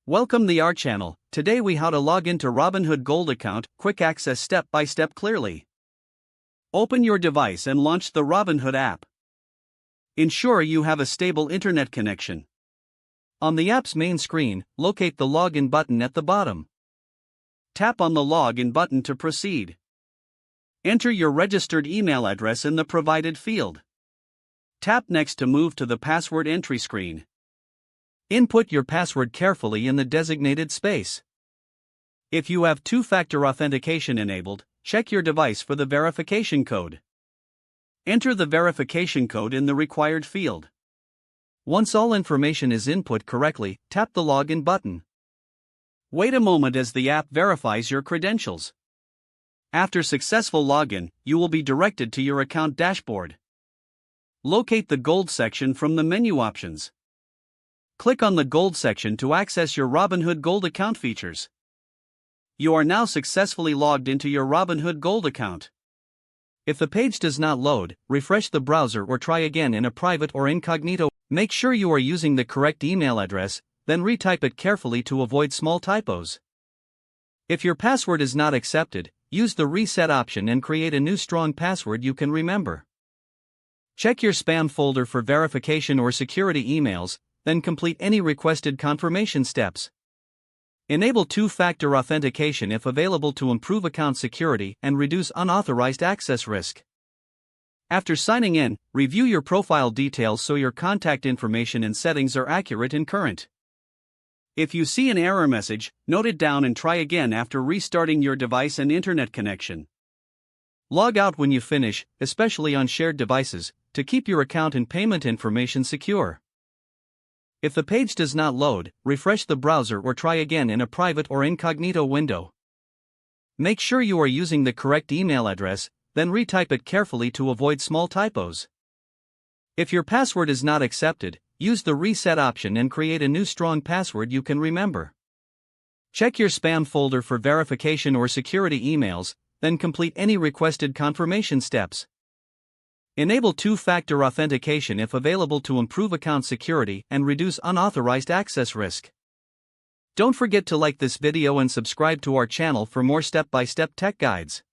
Welcome to our channel. Today we how to log into Robinhood Gold account, quick access step by step clearly. Open your device and launch the Robinhood app. Ensure you have a stable internet connection. On the app's main screen, locate the login button at the bottom. Tap on the login button to proceed. Enter your registered email address in the provided field. Tap next to move to the password entry screen. Input your password carefully in the designated space. If you have two-factor authentication enabled, check your device for the verification code. Enter the verification code in the required field. Once all information is input correctly, tap the login button. Wait a moment as the app verifies your credentials. After successful login, you will be directed to your account dashboard. Locate the Gold section from the menu options. Click on the Gold section to access your Robinhood Gold account features. You are now successfully logged into your Robinhood Gold account. If the page does not load, refresh the browser or try again in a private or incognito. Make sure you are using the correct email address, then retype it carefully to avoid small typos. If your password is not accepted, use the reset option and create a new strong password you can remember. Check your spam folder for verification or security emails, then complete any requested confirmation steps. Enable two-factor authentication if available to improve account security and reduce unauthorized access risk. After signing in, review your profile details so your contact information and settings are accurate and current. If you see an error message, note it down and try again after restarting your device and internet connection. Log out when you finish, especially on shared devices, to keep your account and payment information secure. If the page does not load, refresh the browser or try again in a private or incognito window. Make sure you are using the correct email address, then retype it carefully to avoid small typos. If your password is not accepted, use the reset option and create a new strong password you can remember. Check your spam folder for verification or security emails, then complete any requested confirmation steps. Enable two-factor authentication if available to improve account security and reduce unauthorized access risk. Don't forget to like this video and subscribe to our channel for more step-by-step tech guides.